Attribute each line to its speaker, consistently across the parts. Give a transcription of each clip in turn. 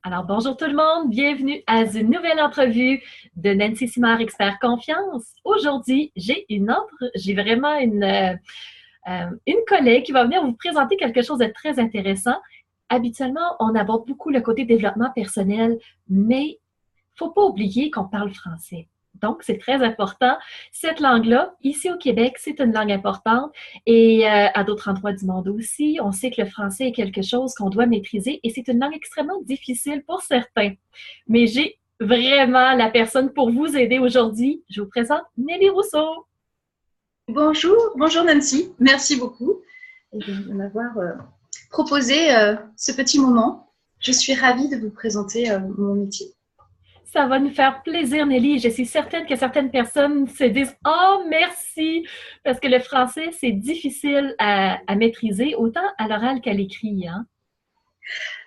Speaker 1: Alors, bonjour tout le monde, bienvenue à une nouvelle entrevue de Nancy Simard, Expert Confiance. Aujourd'hui, j'ai vraiment une collègue qui va venir vous présenter quelque chose de très intéressant. Habituellement, on aborde beaucoup le côté développement personnel, mais il ne faut pas oublier qu'on parle français. Donc, c'est très important. Cette langue-là, ici au Québec, c'est une langue importante et à d'autres endroits du monde aussi. On sait que le français est quelque chose qu'on doit maîtriser et c'est une langue extrêmement difficile pour certains. Mais j'ai vraiment la personne pour vous aider aujourd'hui. Je vous présente Nelly Rousseau.
Speaker 2: Bonjour Nancy, merci beaucoup de m'avoir proposé ce petit moment. Je suis ravie de vous présenter mon métier.
Speaker 1: Ça va nous faire plaisir, Nelly. Je suis certaine que certaines personnes se disent « Oh, merci! » Parce que le français, c'est difficile à maîtriser, autant à l'oral qu'à l'écrit. Hein?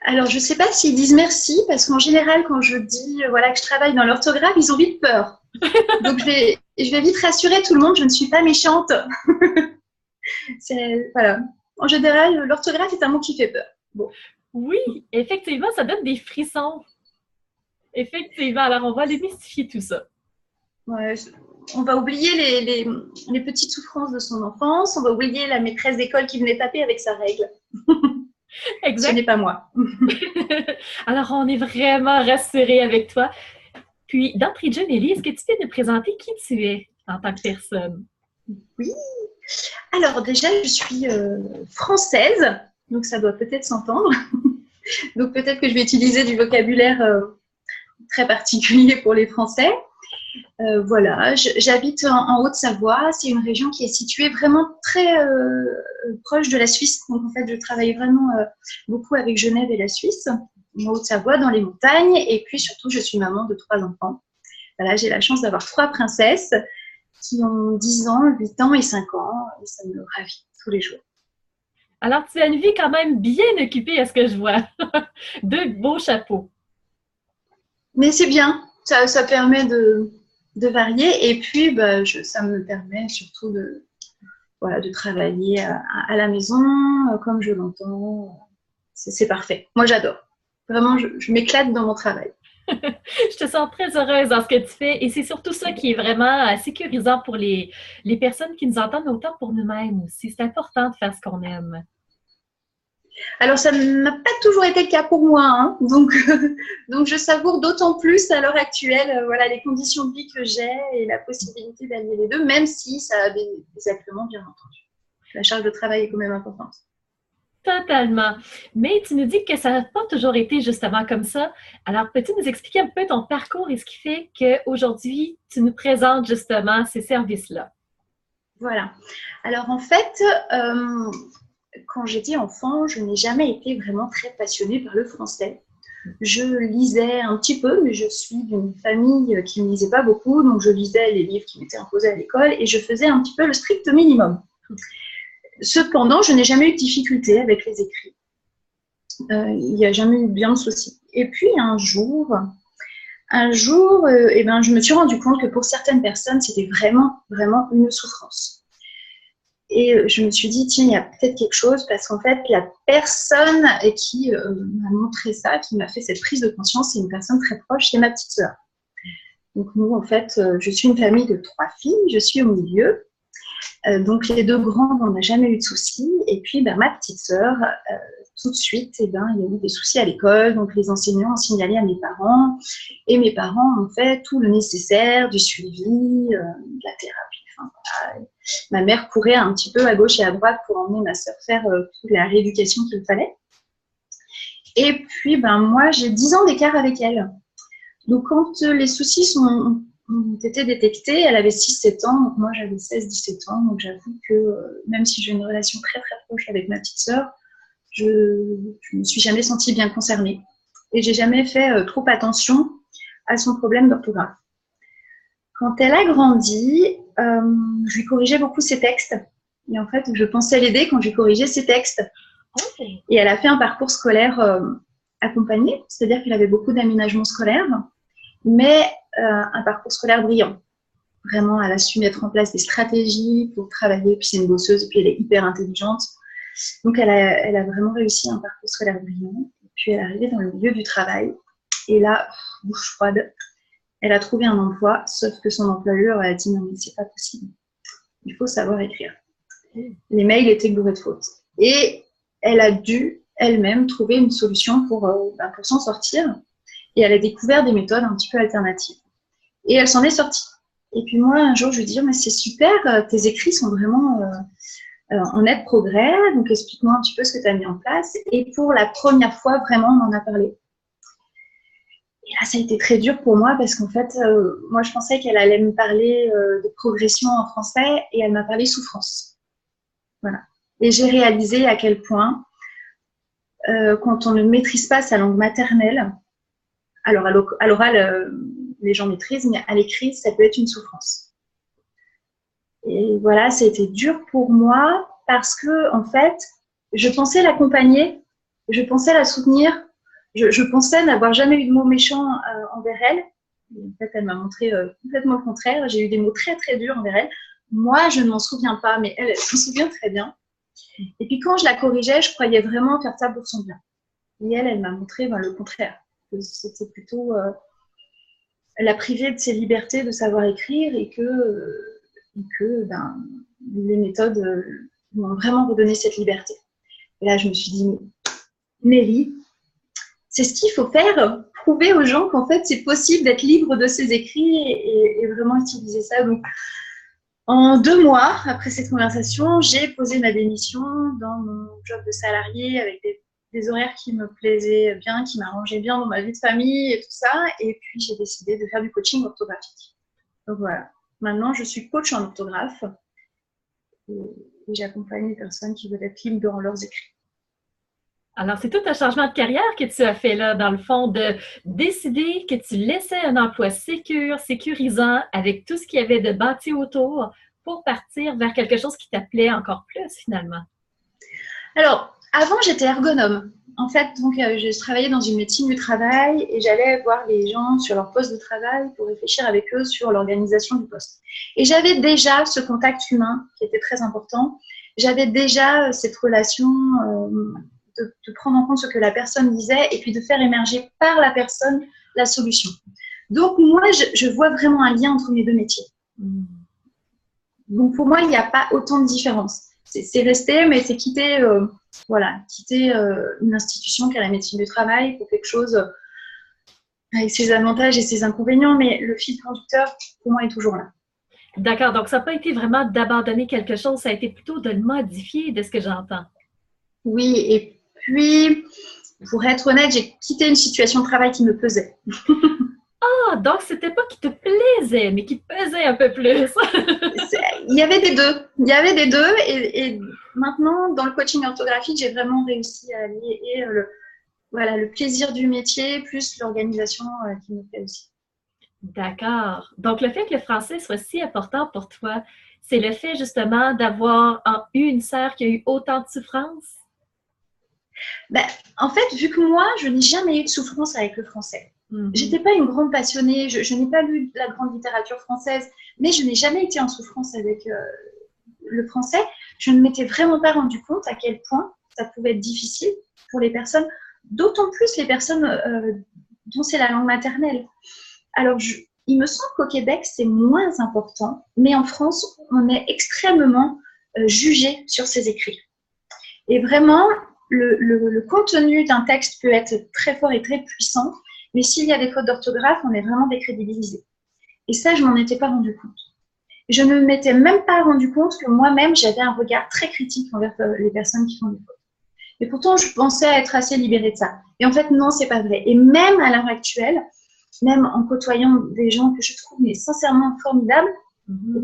Speaker 2: Alors, je ne sais pas s'ils disent merci, parce qu'en général, quand je dis voilà, que je travaille dans l'orthographe, ils ont vite peur. Donc, je vais vite rassurer tout le monde, je ne suis pas méchante. Voilà. En général, l'orthographe est un mot qui fait peur. Bon.
Speaker 1: Oui, effectivement, ça donne des frissons. Effectivement, alors on va démystifier tout ça.
Speaker 2: Ouais, on va oublier les petites souffrances de son enfance, on va oublier la maîtresse d'école qui venait taper avec sa règle.
Speaker 1: Exact.
Speaker 2: Ce n'est pas moi.
Speaker 1: Alors, on est vraiment rassurés avec toi. Puis, d'entrée de jeu, Nelly, est-ce que tu peux nous présenter qui tu es en tant que personne?
Speaker 2: Oui. Alors, déjà, je suis française, donc ça doit peut-être s'entendre. Donc, peut-être que je vais utiliser du vocabulaire très particulier pour les Français. Voilà, j'habite en Haute-Savoie. C'est une région qui est située vraiment très proche de la Suisse. Donc, en fait, je travaille vraiment beaucoup avec Genève et la Suisse, en Haute-Savoie, dans les montagnes. Et puis, surtout, je suis maman de 3 enfants. Voilà, j'ai la chance d'avoir 3 princesses qui ont 10 ans, 8 ans et 5 ans. Et ça me ravit tous les jours.
Speaker 1: Alors, tu as une vie quand même bien occupée à ce que je vois. 2 beaux chapeaux.
Speaker 2: Mais c'est bien, ça permet de varier. Et puis, ça me permet surtout de travailler à la maison, comme je l'entends. C'est parfait. Moi, j'adore. Vraiment, je m'éclate dans mon travail.
Speaker 1: Je te sens très heureuse dans ce que tu fais et c'est surtout ça qui est vraiment sécurisant pour les personnes qui nous entendent, mais autant pour nous-mêmes aussi. C'est important de faire ce qu'on aime.
Speaker 2: Alors, ça n'a pas toujours été le cas pour moi, hein. Donc, je savoure d'autant plus à l'heure actuelle voilà, les conditions de vie que j'ai et la possibilité d'allier les deux, même si ça a des désagréments, bien entendu. La charge de travail est quand même importante.
Speaker 1: Totalement. Mais tu nous dis que ça n'a pas toujours été justement comme ça. Alors, peux-tu nous expliquer un peu ton parcours et ce qui fait qu'aujourd'hui, tu nous présentes justement ces services-là?
Speaker 2: Voilà. Alors, en fait, quand j'étais enfant, je n'ai jamais été vraiment très passionnée par le français. Je lisais un petit peu, mais je suis d'une famille qui ne lisait pas beaucoup, donc je lisais les livres qui m'étaient imposés à l'école et je faisais un petit peu le strict minimum. Cependant, je n'ai jamais eu de difficulté avec les écrits. Il n'y a jamais eu bien de souci. Et puis un jour, je me suis rendu compte que pour certaines personnes, c'était vraiment, vraiment une souffrance. Et je me suis dit, tiens, il y a peut-être quelque chose, parce qu'en fait, la personne qui m'a montré ça, qui m'a fait cette prise de conscience, c'est une personne très proche, c'est ma petite sœur. Donc nous, en fait, je suis une famille de 3 filles, je suis au milieu. Donc les 2 grandes, on n'a jamais eu de soucis. Et puis, ma petite sœur, tout de suite, il y a eu des soucis à l'école. Donc les enseignants ont signalé à mes parents. Et mes parents ont fait tout le nécessaire, du suivi, de la thérapie. Enfin, voilà. Ma mère courait un petit peu à gauche et à droite pour emmener ma sœur faire toute la rééducation qu'il fallait. Et puis, moi, j'ai 10 ans d'écart avec elle. Donc, quand les soucis ont été détectés, elle avait 6-7 ans, donc moi, j'avais 16-17 ans. Donc, j'avoue que même si j'ai une relation très, très proche avec ma petite sœur, je ne me suis jamais sentie bien concernée. Et j'ai jamais fait trop attention à son problème d'orthographe. Quand elle a grandi, je lui corrigeais beaucoup ses textes. Et en fait, je pensais l'aider quand je lui corrigeais ses textes. Et elle a fait un parcours scolaire accompagné, c'est-à-dire qu'elle avait beaucoup d'aménagements scolaires, mais un parcours scolaire brillant. Vraiment, elle a su mettre en place des stratégies pour travailler. Puis c'est une bosseuse, et puis elle est hyper intelligente. Donc, elle a vraiment réussi un parcours scolaire brillant. Et puis, elle est arrivée dans le milieu du travail. Et là, bouche froide, elle a trouvé un emploi, sauf que son employeur a dit non mais c'est pas possible, il faut savoir écrire. Les mails étaient bourrés de fautes. Et elle a dû elle-même trouver une solution pour s'en sortir. Et elle a découvert des méthodes un petit peu alternatives. Et elle s'en est sortie. Et puis moi, un jour, je lui dis, mais c'est super, tes écrits sont vraiment en net progrès, donc explique-moi un petit peu ce que tu as mis en place. Et pour la première fois, vraiment, on en a parlé. Et là, ça a été très dur pour moi parce qu'en fait, moi, je pensais qu'elle allait me parler de progression en français et elle m'a parlé souffrance. Voilà. Et j'ai réalisé à quel point, quand on ne maîtrise pas sa langue maternelle, alors à l'oral, les gens maîtrisent, mais à l'écrit, ça peut être une souffrance. Et voilà, ça a été dur pour moi parce que, en fait, je pensais l'accompagner, je pensais la soutenir, je pensais n'avoir jamais eu de mots méchants envers elle. Et en fait, elle m'a montré complètement le contraire. J'ai eu des mots très, très durs envers elle. Moi, je ne m'en souviens pas, mais elle s'en souvient très bien. Et puis, quand je la corrigeais, je croyais vraiment faire ça pour son bien. Et elle m'a montré le contraire. Que c'était plutôt la priver de ses libertés de savoir écrire et que les méthodes m'ont vraiment redonné cette liberté. Et là, je me suis dit, Nelly, c'est ce qu'il faut faire, prouver aux gens qu'en fait, c'est possible d'être libre de ses écrits et vraiment utiliser ça. Donc, en 2 mois, après cette conversation, j'ai posé ma démission dans mon job de salarié avec des horaires qui me plaisaient bien, qui m'arrangeaient bien dans ma vie de famille et tout ça. Et puis, j'ai décidé de faire du coaching orthographique. Donc voilà. Maintenant, je suis coach en orthographe et j'accompagne les personnes qui veulent être libres dans leurs écrits.
Speaker 1: Alors, c'est tout un changement de carrière que tu as fait là, dans le fond, de décider que tu laissais un emploi sécurisant avec tout ce qu'il y avait de bâti autour pour partir vers quelque chose qui t'appelait encore plus finalement.
Speaker 2: Alors, avant, j'étais ergonome. En fait, donc, je travaillais dans une médecine du travail et j'allais voir les gens sur leur poste de travail pour réfléchir avec eux sur l'organisation du poste. Et j'avais déjà ce contact humain qui était très important. J'avais déjà cette relation de prendre en compte ce que la personne disait et puis de faire émerger par la personne la solution. Donc, moi, je vois vraiment un lien entre mes 2 métiers. Donc, pour moi, il n'y a pas autant de différence. C'est rester, mais c'est quitter une institution qu'est la médecine du travail pour quelque chose avec ses avantages et ses inconvénients, mais le fil conducteur, pour moi, est toujours là.
Speaker 1: D'accord, donc ça n'a pas été vraiment d'abandonner quelque chose, ça a été plutôt de le modifier de ce que j'entends.
Speaker 2: Oui, et puis, pour être honnête, j'ai quitté une situation de travail qui me pesait.
Speaker 1: Ah, donc c'était pas qui te plaisait, mais qui te pesait un peu plus.
Speaker 2: Il y avait des deux. Il y avait des deux. Et maintenant, dans le coaching orthographique, j'ai vraiment réussi à lier le plaisir du métier plus l'organisation qui me plaît aussi.
Speaker 1: D'accord. Donc, le fait que le français soit si important pour toi, c'est le fait justement d'avoir eu une sœur qui a eu autant de souffrance?
Speaker 2: En fait, vu que moi, je n'ai jamais eu de souffrance avec le français. J'étais pas une grande passionnée, je n'ai pas lu de la grande littérature française, mais je n'ai jamais été en souffrance avec le français. Je ne m'étais vraiment pas rendu compte à quel point ça pouvait être difficile pour les personnes, d'autant plus les personnes dont c'est la langue maternelle. Alors, il me semble qu'au Québec, c'est moins important, mais en France, on est extrêmement jugé sur ses écrits. Et vraiment, le contenu d'un texte peut être très fort et très puissant, mais s'il y a des fautes d'orthographe, on est vraiment décrédibilisé. Et ça, je m'en étais pas rendu compte. Je ne m'étais même pas rendu compte que moi-même, j'avais un regard très critique envers les personnes qui font des fautes. Et pourtant, je pensais être assez libérée de ça. Et en fait, non, c'est pas vrai. Et même à l'heure actuelle, même en côtoyant des gens que je trouve mais sincèrement formidables,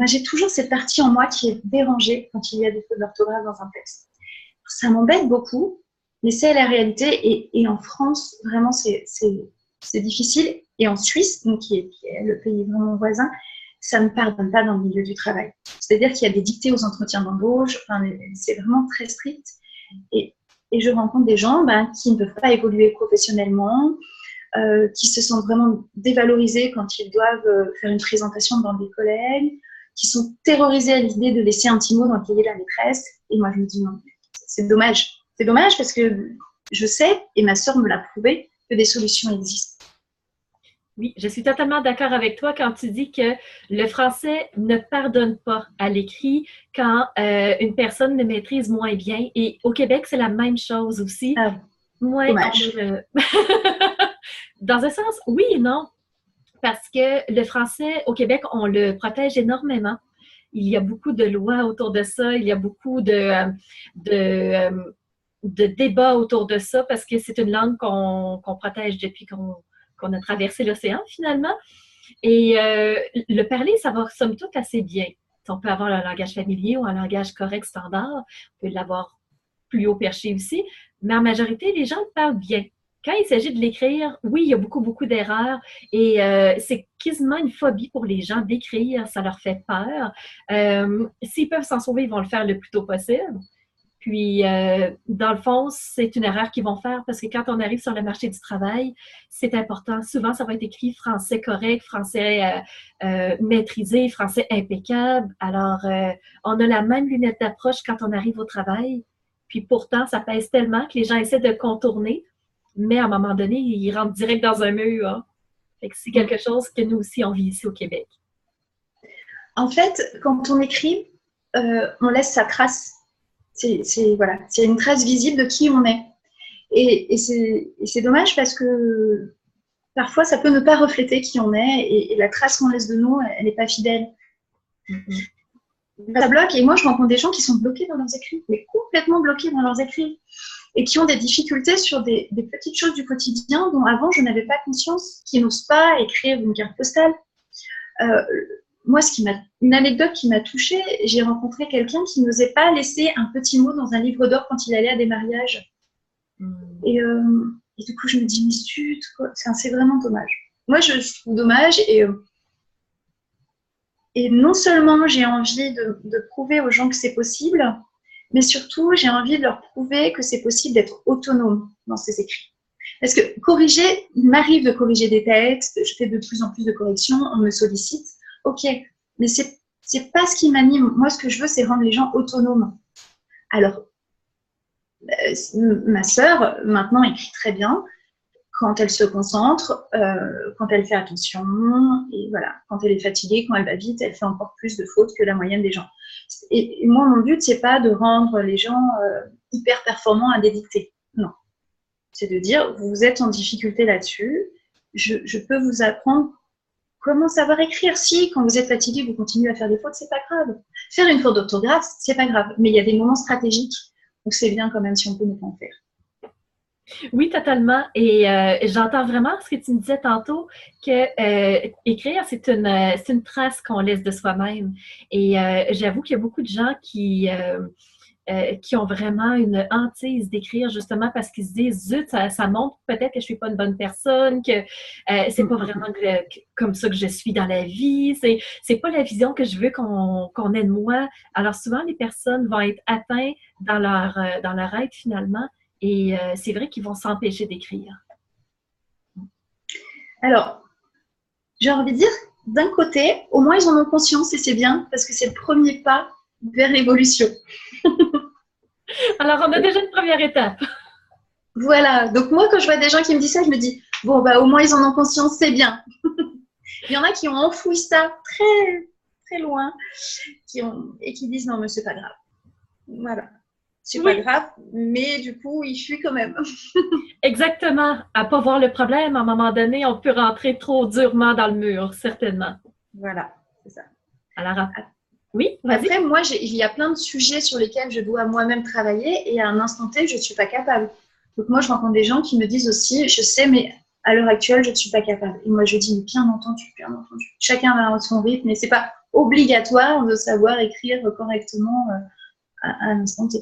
Speaker 2: j'ai toujours cette partie en moi qui est dérangée quand il y a des fautes d'orthographe dans un texte. Ça m'embête beaucoup, mais c'est la réalité. Et en France, vraiment, c'est difficile. Et en Suisse, donc, qui est le pays vraiment voisin, ça ne pardonne pas dans le milieu du travail. C'est-à-dire qu'il y a des dictées aux entretiens d'embauche, c'est vraiment très strict. Et je rencontre des gens qui ne peuvent pas évoluer professionnellement, qui se sentent vraiment dévalorisés quand ils doivent faire une présentation devant des collègues, qui sont terrorisés à l'idée de laisser un petit mot dans le cahier de la maîtresse. Et moi, je me dis non, c'est dommage. C'est dommage parce que je sais, et ma sœur me l'a prouvé, que des solutions existent.
Speaker 1: Oui, je suis totalement d'accord avec toi quand tu dis que le français ne pardonne pas à l'écrit quand une personne le maîtrise moins bien. Et au Québec, c'est la même chose aussi.
Speaker 2: Ah,
Speaker 1: Ouais, on
Speaker 2: dommage.
Speaker 1: a le... Dans un sens, oui et non, parce que le français au Québec, on le protège énormément. Il y a beaucoup de lois autour de ça, il y a beaucoup de débats autour de ça parce que c'est une langue qu'on protège depuis qu'on a traversé l'océan finalement. Et le parler, ça va somme toute assez bien. On peut avoir un langage familier ou un langage correct standard, on peut l'avoir plus haut perché aussi, mais en majorité, les gens le parlent bien. Quand il s'agit de l'écrire, oui, il y a beaucoup, beaucoup d'erreurs et c'est quasiment une phobie pour les gens d'écrire, ça leur fait peur. S'ils peuvent s'en sauver, ils vont le faire le plus tôt possible. Puis, dans le fond, c'est une erreur qu'ils vont faire parce que quand on arrive sur le marché du travail, c'est important. Souvent, ça va être écrit français correct, français maîtrisé, français impeccable. Alors, on a la même lunette d'approche quand on arrive au travail. Puis pourtant, ça pèse tellement que les gens essaient de contourner, mais à un moment donné, ils rentrent direct dans un mur. Hein. Fait que c'est quelque chose que nous aussi, on vit ici au Québec.
Speaker 2: En fait, quand on écrit, on laisse sa trace. Voilà, c'est une trace visible de qui on est. Et c'est dommage parce que parfois, ça peut ne pas refléter qui on est et la trace qu'on laisse de nous, elle n'est pas fidèle.
Speaker 1: Mm-hmm.
Speaker 2: Ça bloque et moi, je rencontre des gens qui sont bloqués dans leurs écrits, mais complètement bloqués dans leurs écrits et qui ont des difficultés sur des petites choses du quotidien dont avant, je n'avais pas conscience, qui n'osent pas écrire une carte postale. Moi, une anecdote qui m'a touchée, j'ai rencontré quelqu'un qui n'osait pas laisser un petit mot dans un livre d'or quand il allait à des mariages. Et du coup, je me dis, mais zut, c'est vraiment dommage. Moi, je trouve dommage et non seulement j'ai envie de prouver aux gens que c'est possible, mais surtout, j'ai envie de leur prouver que c'est possible d'être autonome dans ces écrits. Parce que corriger, il m'arrive de corriger des textes, je fais de plus en plus de corrections, on me sollicite. Ok, mais c'est pas ce qui m'anime. Moi, ce que je veux, c'est rendre les gens autonomes. Alors, ma sœur, maintenant, écrit très bien quand elle se concentre, quand elle fait attention, et voilà, quand elle est fatiguée, quand elle va vite, elle fait encore plus de fautes que la moyenne des gens. Et moi, mon but, c'est pas de rendre les gens hyper performants à des dictées. Non. C'est de dire, vous êtes en difficulté là-dessus, je peux vous apprendre comment savoir écrire. Si, quand vous êtes fatigué, vous continuez à faire des fautes, c'est pas grave. Faire une faute d'orthographe, c'est pas grave. Mais il y a des moments stratégiques où c'est bien quand même si on peut ne pas en faire.
Speaker 1: Oui, totalement. Et j'entends vraiment ce que tu me disais tantôt, que écrire, c'est une trace qu'on laisse de soi-même. Et j'avoue qu'il y a beaucoup de gens qui ont vraiment une hantise d'écrire justement parce qu'ils se disent zut, ça montre peut-être que je suis pas une bonne personne, que c'est pas vraiment comme ça que je suis dans la vie, c'est pas la vision que je veux qu'on ait de moi. Alors souvent les personnes vont être atteintes dans leur être finalement et c'est vrai qu'ils vont s'empêcher d'écrire.
Speaker 2: Alors, j'ai envie de dire, d'un côté, au moins ils en ont conscience et c'est bien parce que c'est le premier pas vers l'évolution.
Speaker 1: Alors, on a déjà une première étape.
Speaker 2: Voilà, donc moi quand je vois des gens qui me disent ça, je me dis, bon, bah au moins ils en ont conscience, c'est bien. Il y en a qui ont enfoui ça très, très loin et qui disent, non, mais c'est pas grave. Voilà, c'est pas grave, mais du coup, ils fuient quand même.
Speaker 1: Exactement. À pas voir le problème, à un moment donné, on peut rentrer trop durement dans le mur, certainement.
Speaker 2: Voilà, c'est ça.
Speaker 1: Alors, oui, vas-y.
Speaker 2: Après, moi, il y a plein de sujets sur lesquels je dois moi-même travailler et à un instant T, je ne suis pas capable. Donc moi, je rencontre des gens qui me disent aussi, je sais, mais à l'heure actuelle, je ne suis pas capable. Et moi, je dis, mais bien entendu, bien entendu. Chacun va à son rythme, mais ce n'est pas obligatoire de savoir écrire correctement à un instant T.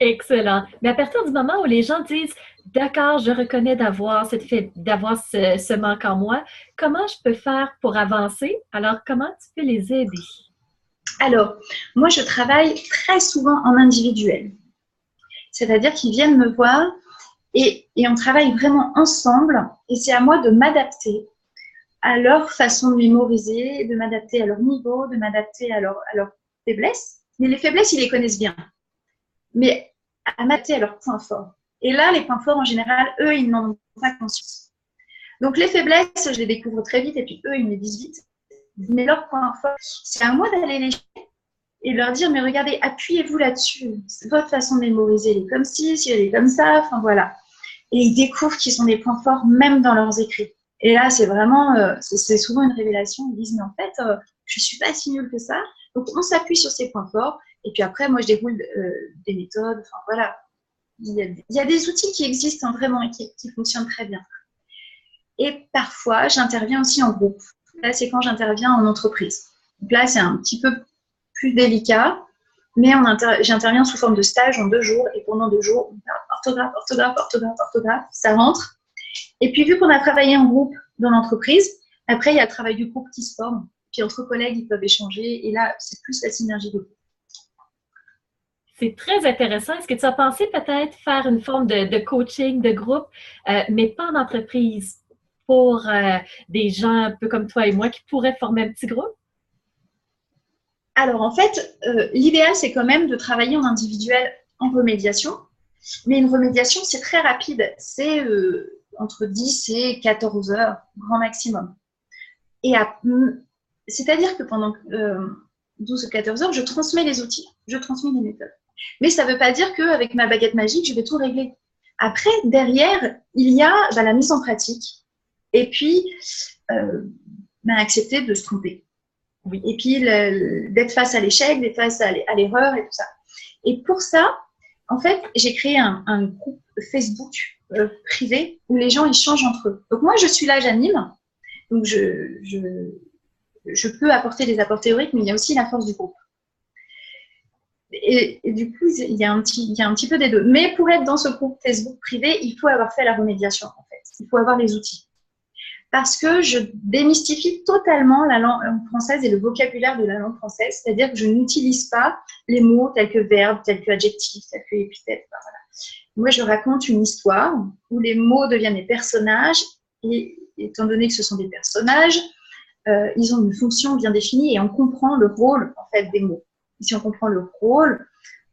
Speaker 1: Excellent. Mais à partir du moment où les gens disent, d'accord, je reconnais d'avoir ce manque en moi, comment je peux faire pour avancer? Alors, comment tu peux les aider?
Speaker 2: Alors, moi, je travaille très souvent en individuel. C'est-à-dire qu'ils viennent me voir et on travaille vraiment ensemble et c'est à moi de m'adapter à leur façon de mémoriser, de m'adapter à leur niveau, de m'adapter à leurs faiblesses. Mais les faiblesses, ils les connaissent bien. Mais à m'adapter à leurs points forts. Et là, les points forts, en général, eux, ils n'en ont pas conscience. Donc, les faiblesses, je les découvre très vite et puis eux, ils me les disent vite. Mais leur point fort, c'est à moi d'aller les chercher et leur dire, mais regardez, appuyez-vous là-dessus. Votre façon de mémoriser, elle est comme ci, si elle est comme ça, enfin voilà. Et ils découvrent qu'ils ont des points forts même dans leurs écrits. Et là, c'est vraiment, c'est souvent une révélation. Ils disent, mais en fait, je ne suis pas si nulle que ça. Donc, on s'appuie sur ces points forts. Et puis après, moi, je déroule des méthodes. Enfin, voilà. Il y a des outils qui existent vraiment et qui fonctionnent très bien. Et parfois, j'interviens aussi en groupe. Là, c'est quand j'interviens en entreprise. Donc là, c'est un petit peu plus délicat, mais j'interviens sous forme de stage en 2 jours. Et pendant 2 jours, on parle orthographe, orthographe, orthographe, orthographe. Ça rentre. Et puis, vu qu'on a travaillé en groupe dans l'entreprise, après, il y a le travail du groupe qui se forme. Puis, entre collègues, ils peuvent échanger. Et là, c'est plus la synergie de groupe.
Speaker 1: C'est très intéressant. Est-ce que tu as pensé peut-être faire une forme de coaching de groupe, mais pas en entreprise, pour des gens un peu comme toi et moi qui pourraient former un petit groupe?
Speaker 2: Alors, en fait, l'idéal, c'est quand même de travailler en individuel en remédiation. Mais une remédiation, c'est très rapide. C'est entre 10 et 14 heures, grand maximum. Et c'est-à-dire que pendant 12 ou 14 heures, je transmets les outils, je transmets les méthodes. Mais ça ne veut pas dire qu'avec ma baguette magique, je vais tout régler. Après, derrière, il y a la mise en pratique. Et puis, accepter de se tromper.
Speaker 1: Oui.
Speaker 2: Et puis, d'être face à l'échec, d'être face à l'erreur et tout ça. Et pour ça, en fait, j'ai créé un groupe Facebook privé où les gens échangent entre eux. Donc, moi, je suis là, j'anime. Donc, je peux apporter des apports théoriques, mais il y a aussi la force du groupe. Et du coup, il y a un petit peu des deux. Mais pour être dans ce groupe Facebook privé, il faut avoir fait la remédiation, en fait. Il faut avoir les outils. Parce que je démystifie totalement la langue française et le vocabulaire de la langue française. C'est-à-dire que je n'utilise pas les mots tels que verbe, tels que adjectif, tels que épithète. Enfin, voilà. Moi, je raconte une histoire où les mots deviennent des personnages. Et étant donné que ce sont des personnages, ils ont une fonction bien définie et on comprend le rôle, en fait, des mots. Et si on comprend le rôle,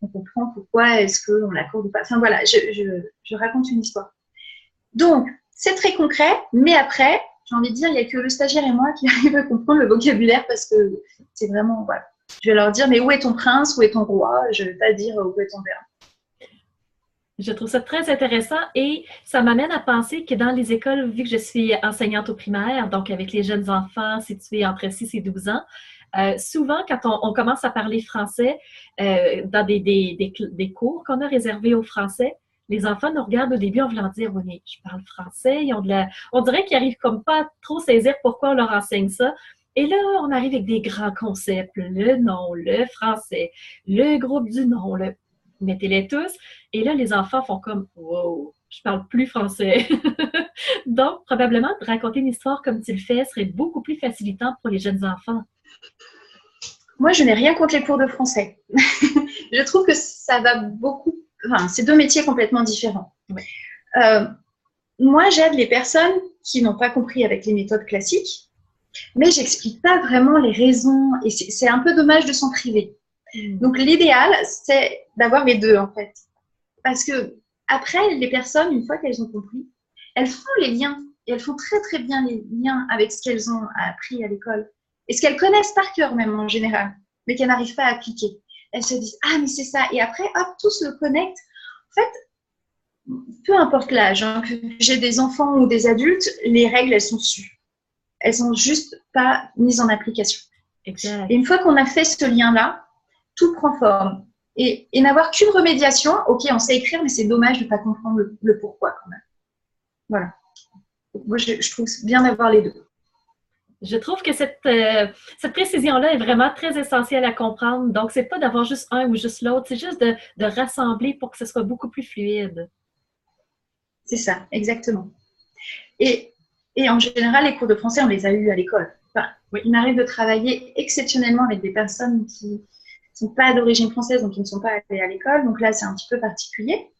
Speaker 2: on comprend pourquoi est-ce qu'on l'accorde ou pas. Enfin, voilà, je raconte une histoire. Donc, c'est très concret, mais après, j'ai envie de dire, il n'y a que le stagiaire et moi qui arrivent à comprendre le vocabulaire parce que c'est vraiment, voilà. Je vais leur dire, mais où est ton prince, où est ton roi? Je ne vais pas dire où est ton verbe.
Speaker 1: Je trouve ça très intéressant et ça m'amène à penser que dans les écoles, vu que je suis enseignante au primaire, donc avec les jeunes enfants situés entre 6 et 12 ans, souvent, quand on commence à parler français dans des cours qu'on a réservés aux Français, les enfants nous regardent au début en voulant dire, oui, mais je parle français. On dirait qu'ils n'arrivent comme pas à trop saisir pourquoi on leur enseigne ça. Et là, on arrive avec des grands concepts, le nom, le français, le groupe du nom, mettez-les tous. Et là, les enfants font comme, wow, je parle plus français. Donc, probablement, de raconter une histoire comme tu le fais serait beaucoup plus facilitant pour les jeunes enfants.
Speaker 2: Moi, je n'ai rien contre les cours de français. Je trouve que ça va beaucoup. Enfin, c'est 2 métiers complètement différents.
Speaker 1: Ouais.
Speaker 2: Moi, j'aide les personnes qui n'ont pas compris avec les méthodes classiques, mais j'explique pas vraiment les raisons et c'est un peu dommage de s'en priver. Donc, l'idéal, c'est d'avoir les deux, en fait. Parce que après, les personnes, une fois qu'elles ont compris, elles font les liens et elles font très, très bien les liens avec ce qu'elles ont appris à l'école et ce qu'elles connaissent par cœur même en général, mais qu'elles n'arrivent pas à appliquer. Elles se disent, ah, mais c'est ça. Et après, hop, tout se connecte. En fait, peu importe l'âge, hein, que j'ai des enfants ou des adultes, les règles, elles sont sues. Elles sont juste pas mises en application.
Speaker 1: Exact.
Speaker 2: Et une fois qu'on a fait ce lien-là, tout prend forme. Et n'avoir qu'une remédiation, ok, on sait écrire, mais c'est dommage de ne pas comprendre le pourquoi quand même. Voilà. Donc, moi, je trouve bien d'avoir les deux.
Speaker 1: Je trouve que cette précision-là est vraiment très essentielle à comprendre. Donc, c'est pas d'avoir juste un ou juste l'autre, c'est juste de rassembler pour que ce soit beaucoup plus fluide.
Speaker 2: C'est ça, exactement. Et en général, les cours de français, on les a eus à l'école. Enfin, oui, il m'arrive de travailler exceptionnellement avec des personnes qui ne sont pas d'origine française, donc qui ne sont pas allées à l'école. Donc là, c'est un petit peu particulier.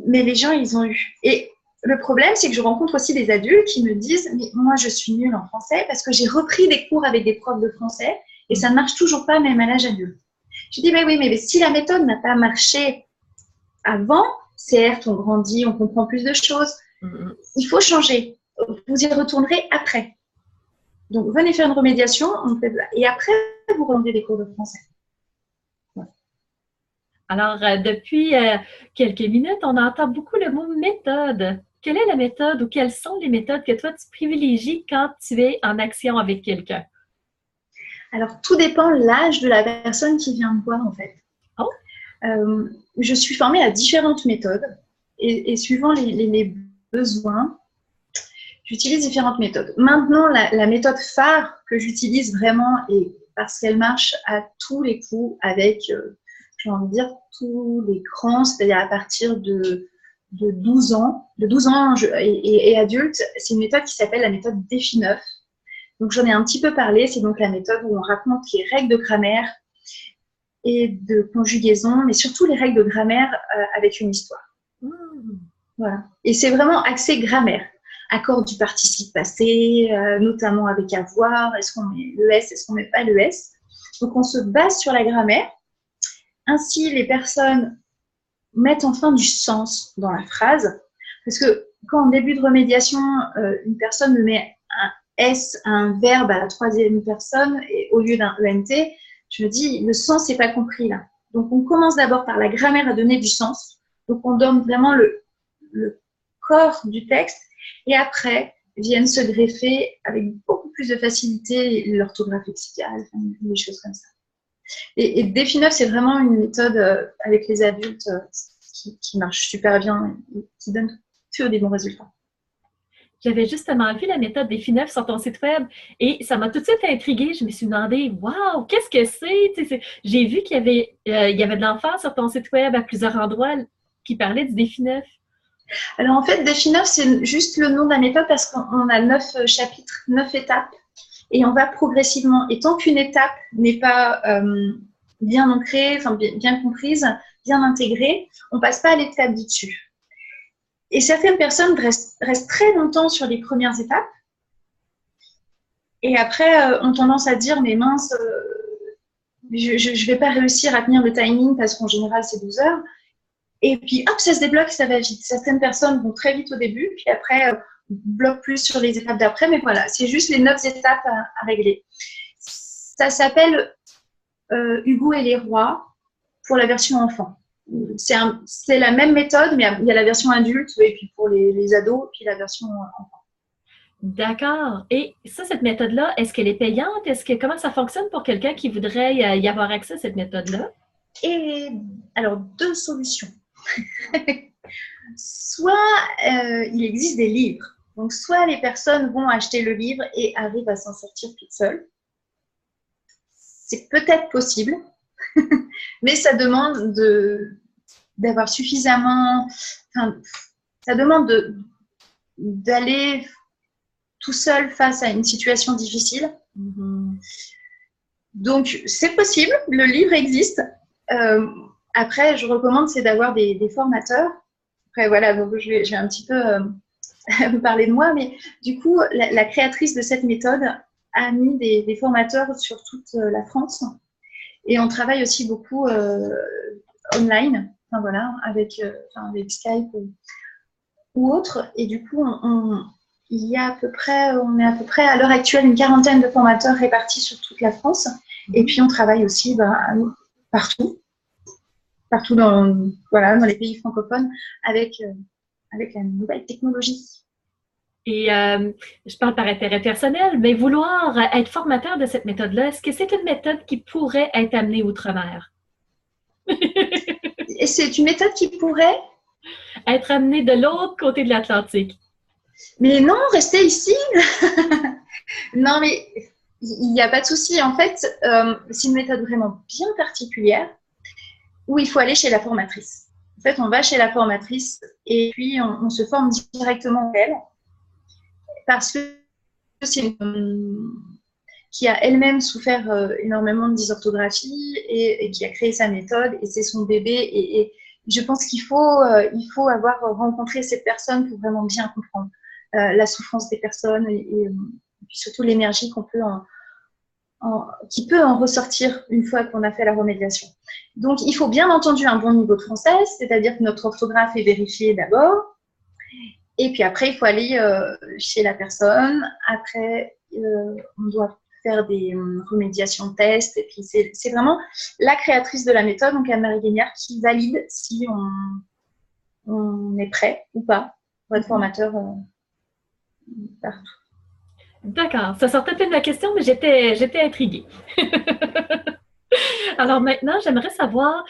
Speaker 2: Mais les gens, ils ont eu. Et le problème, c'est que je rencontre aussi des adultes qui me disent « Mais moi, je suis nulle en français parce que j'ai repris des cours avec des profs de français et ça ne marche toujours pas, même à l'âge adulte. » Je dis « Mais oui, mais si la méthode n'a pas marché avant, certes, on grandit, on comprend plus de choses. Il faut changer. Vous y retournerez après. Donc, venez faire une remédiation, et après, vous rendez des cours de français.
Speaker 1: Voilà. Alors, depuis quelques minutes, on entend beaucoup le mot méthode. Quelle est la méthode ou quelles sont les méthodes que toi, tu privilégies quand tu es en action avec quelqu'un?
Speaker 2: Alors, tout dépend de l'âge de la personne qui vient me voir, en fait.
Speaker 1: Oh.
Speaker 2: Je suis formée à différentes méthodes et suivant les besoins, j'utilise différentes méthodes. Maintenant, la méthode phare que j'utilise vraiment, et parce qu'elle marche à tous les coups avec, j'ai envie de dire, tous les crans, c'est-à-dire à partir de 12 ans, et adultes, c'est une méthode qui s'appelle la méthode Défi9. Donc, j'en ai un petit peu parlé. C'est donc la méthode où on raconte les règles de grammaire et de conjugaison, mais surtout les règles de grammaire avec une histoire. Voilà. Et c'est vraiment axé grammaire. Accord du participe passé, notamment avec avoir, est-ce qu'on met le S, est-ce qu'on met pas le S. Donc, on se base sur la grammaire. Ainsi, les personnes mettent enfin du sens dans la phrase. Parce que quand en début de remédiation, une personne me met un S, un verbe à la troisième personne, et au lieu d'un ENT, je me dis, le sens n'est pas compris là. Donc, on commence d'abord par la grammaire à donner du sens. Donc, on donne vraiment le corps du texte. Et après, viennent se greffer avec beaucoup plus de facilité l'orthographe lexicale, des choses comme ça. Et Défi9, c'est vraiment une méthode avec les adultes qui marche super bien et qui donne que des bons résultats.
Speaker 1: J'avais justement vu la méthode Défi9 sur ton site web et ça m'a tout de suite intriguée. Je me suis demandé, waouh, qu'est-ce que c'est? J'ai vu qu'il y avait de l'emphase sur ton site web à plusieurs endroits qui parlaient du Défi9.
Speaker 2: Alors en fait, Défi9, c'est juste le nom de la méthode parce qu'on a 9 chapitres, 9 étapes et on va progressivement. Et tant qu'une étape n'est pas bien ancrée, enfin bien comprise, bien intégrée, on ne passe pas à l'étape du dessus. Et certaines personnes restent très longtemps sur les premières étapes et après ont tendance à dire mais mince, je ne vais pas réussir à tenir le timing parce qu'en général c'est 12 heures. Et puis, hop, ça se débloque, ça va vite. Certaines personnes vont très vite au début, puis après, bloquent plus sur les étapes d'après. Mais voilà, c'est juste les 9 étapes à régler. Ça s'appelle Hugo et les rois pour la version enfant. C'est la même méthode, mais il y a la version adulte, et puis pour les ados, puis la version enfant.
Speaker 1: D'accord. Et ça, cette méthode-là, est-ce qu'elle est payante? Comment ça fonctionne pour quelqu'un qui voudrait y avoir accès à cette méthode-là?
Speaker 2: Et alors, 2 solutions. Soit il existe des livres. Donc, soit les personnes vont acheter le livre et arrivent à s'en sortir toutes seules. C'est peut-être possible, mais ça demande d'avoir suffisamment... Enfin, ça demande d'aller tout seul face à une situation difficile. Donc, c'est possible, le livre existe. Après, je recommande, c'est d'avoir des formateurs. Après, voilà, donc je vais un petit peu vous parler de moi, mais du coup, la créatrice de cette méthode a mis des formateurs sur toute la France. Et on travaille aussi beaucoup online, enfin, voilà, avec Skype ou autre. Et du coup, on est à peu près à l'heure actuelle une quarantaine de formateurs répartis sur toute la France. Et puis, on travaille aussi partout dans les pays francophones avec la nouvelle technologie.
Speaker 1: Et je parle par intérêt personnel, mais vouloir être formateur de cette méthode-là, est-ce que c'est une méthode qui pourrait être amenée outre-mer?
Speaker 2: Et c'est une méthode qui pourrait
Speaker 1: être amenée de l'autre côté de l'Atlantique.
Speaker 2: Mais non, restez ici. Non, mais il n'y a pas de souci. En fait, c'est une méthode vraiment bien particulière où il faut aller chez la formatrice. En fait, on va chez la formatrice et puis on se forme directement avec elle parce que c'est une qui a elle-même souffert énormément de dysorthographie et qui a créé sa méthode et c'est son bébé et je pense qu'il faut avoir rencontré cette personne pour vraiment bien comprendre la souffrance des personnes et puis surtout l'énergie qu'on peut qui peut en ressortir une fois qu'on a fait la remédiation. Donc, il faut bien entendu un bon niveau de français, c'est-à-dire que notre orthographe est vérifiée d'abord. Et puis après, il faut aller chez la personne. Après, on doit faire des remédiations tests. Et puis, c'est vraiment la créatrice de la méthode, donc Anne-Marie Guignard, qui valide si on est prêt ou pas pour être formateur partout.
Speaker 1: D'accord. Ça sortait peut-être de la question, mais j'étais intriguée. Alors maintenant, j'aimerais savoir,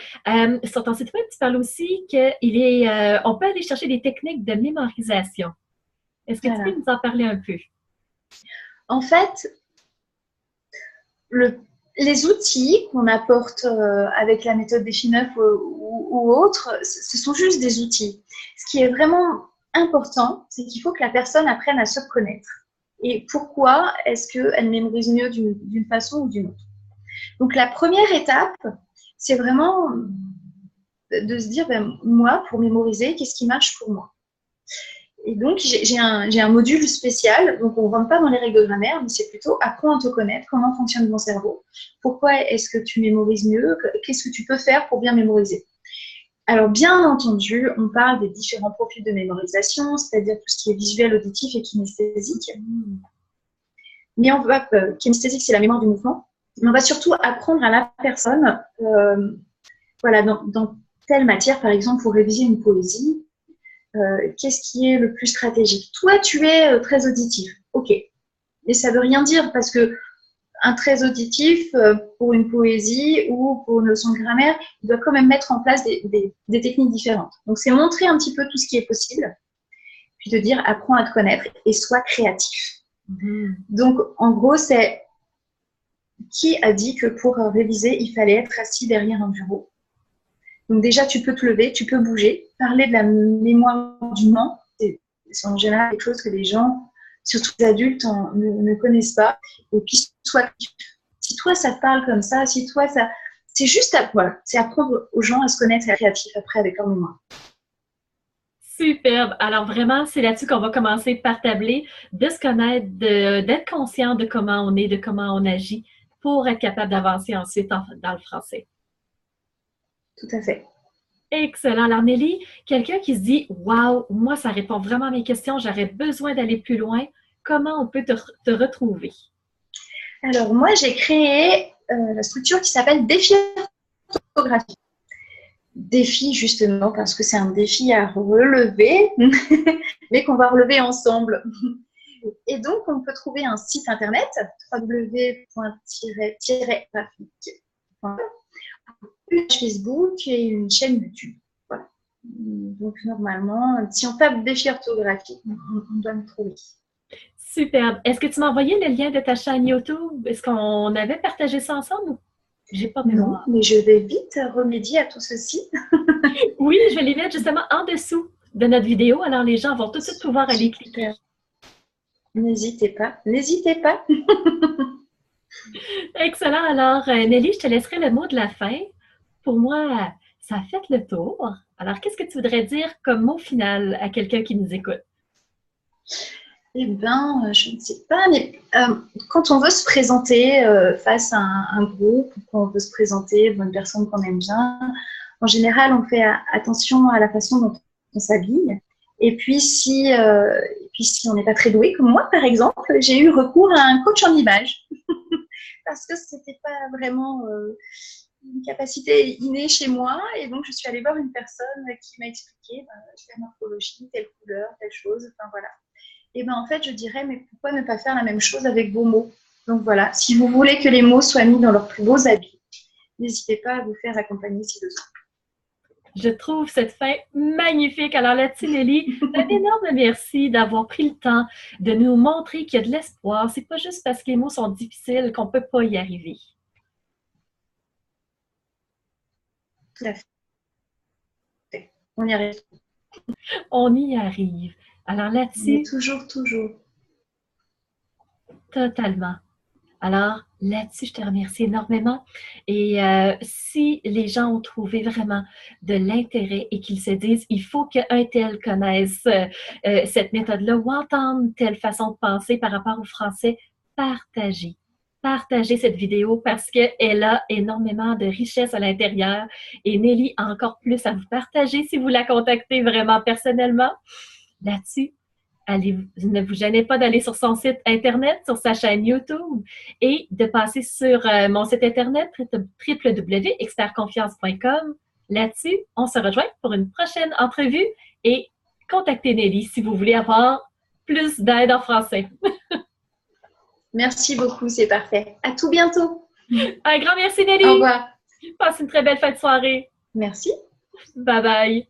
Speaker 1: sur ton site web, tu parles aussi qu'on peut aller chercher des techniques de mémorisation. Est-ce que tu peux nous en parler un peu?
Speaker 2: En fait, les outils qu'on apporte avec la méthode Défi9 ou autre, ce sont juste des outils. Ce qui est vraiment important, c'est qu'il faut que la personne apprenne à se connaître. Et pourquoi est-ce qu'elle mémorise mieux d'une façon ou d'une autre? Donc, la première étape, c'est vraiment de se dire, moi, pour mémoriser, qu'est-ce qui marche pour moi? Et donc, j'ai un module spécial, donc on ne rentre pas dans les règles de grammaire, mais c'est plutôt apprends à te connaître, comment fonctionne ton cerveau, pourquoi est-ce que tu mémorises mieux, qu'est-ce que tu peux faire pour bien mémoriser. Alors, bien entendu, on parle des différents profils de mémorisation, c'est-à-dire tout ce qui est visuel, auditif et kinesthésique. Mais on va, kinesthésique, c'est la mémoire du mouvement, mais on va surtout apprendre à la personne, voilà, dans telle matière, par exemple, pour réviser une poésie, qu'est-ce qui est le plus stratégique? Toi, tu es très auditif, ok. Mais ça ne veut rien dire parce que un très auditif pour une poésie ou pour une leçon de grammaire, il doit quand même mettre en place des techniques différentes. Donc, c'est montrer un petit peu tout ce qui est possible, puis te dire apprends à te connaître et sois créatif. Donc, en gros, c'est qui a dit que pour réviser, il fallait être assis derrière un bureau? Donc déjà, tu peux te lever, tu peux bouger. Parler de la mémoire du moment, c'est en général quelque chose que les gens, surtout les adultes, ne connaissent pas. Et puis, si toi, ça te parle comme ça, si toi, ça... C'est juste voilà, c'est apprendre aux gens à se connaître et à être créatifs après avec leur mémoire.
Speaker 1: Superbe. Alors vraiment, c'est là-dessus qu'on va commencer par tabler, de se connaître, d'être conscient de comment on est, de comment on agit pour être capable d'avancer ensuite dans le français.
Speaker 2: Tout à fait.
Speaker 1: Excellent. Alors Nelly, quelqu'un qui se dit « Wow, moi, ça répond vraiment à mes questions, j'aurais besoin d'aller plus loin. » Comment on peut te retrouver?
Speaker 2: Alors moi, j'ai créé la structure qui s'appelle Défi orthographique. Défi justement parce que c'est un défi à relever, mais qu'on va relever ensemble. Et donc, on peut trouver un site internet, www.graphique.com, une page Facebook et une chaîne YouTube. Voilà. Donc, normalement, si on tape défi orthographique, on doit me trouver.
Speaker 1: Superbe. Est-ce que tu m'as envoyé le lien de ta chaîne YouTube? Est-ce qu'on avait partagé ça ensemble? J'ai pas de mémoire.
Speaker 2: Non, mais je vais vite remédier à tout ceci.
Speaker 1: Oui, je vais les mettre justement en dessous de notre vidéo. Alors, les gens vont tout de suite pouvoir aller cliquer.
Speaker 2: N'hésitez pas, n'hésitez pas.
Speaker 1: Excellent. Alors, Nelly, je te laisserai le mot de la fin. Pour moi, ça a fait le tour. Alors, qu'est-ce que tu voudrais dire comme mot final à quelqu'un qui nous écoute?
Speaker 2: Eh bien, je ne sais pas, mais quand on veut se présenter face à un groupe, quand on veut se présenter devant une personne qu'on aime bien, en général, on fait attention à la façon dont on s'habille. Et puis, si on n'est pas très doué, comme moi, par exemple, j'ai eu recours à un coach en image parce que ce n'était pas vraiment une capacité innée chez moi. Et donc, je suis allée voir une personne qui m'a expliqué telle morphologie, telle couleur, telle chose, enfin voilà. Et bien en fait, je dirais, mais pourquoi ne pas faire la même chose avec vos mots? Donc voilà, si vous voulez que les mots soient mis dans leurs plus beaux habits, n'hésitez pas à vous faire accompagner si besoin.
Speaker 1: Je trouve cette fin magnifique. Alors là-dessus, Nelly, un énorme merci d'avoir pris le temps de nous montrer qu'il y a de l'espoir. C'est pas juste parce que les mots sont difficiles qu'on ne peut pas y arriver.
Speaker 2: Tout à fait. On y arrive.
Speaker 1: On y arrive. Alors là-dessus...
Speaker 2: toujours.
Speaker 1: Totalement. Alors, là-dessus, je te remercie énormément. Et si les gens ont trouvé vraiment de l'intérêt et qu'ils se disent, il faut qu'un tel connaisse cette méthode-là ou entendre telle façon de penser par rapport au français, partagez. partager cette vidéo parce qu'elle a énormément de richesse à l'intérieur et Nelly a encore plus à vous partager si vous la contactez vraiment personnellement. Là-dessus, allez, ne vous gênez pas d'aller sur son site Internet, sur sa chaîne YouTube et de passer sur mon site Internet www.expertconfiance.com. Là-dessus, on se rejoint pour une prochaine entrevue et contactez Nelly si vous voulez avoir plus d'aide en français.
Speaker 2: Merci beaucoup, c'est parfait. À tout bientôt.
Speaker 1: Un grand merci Nelly.
Speaker 2: Au revoir.
Speaker 1: Passe une très belle fin de soirée.
Speaker 2: Merci.
Speaker 1: Bye bye.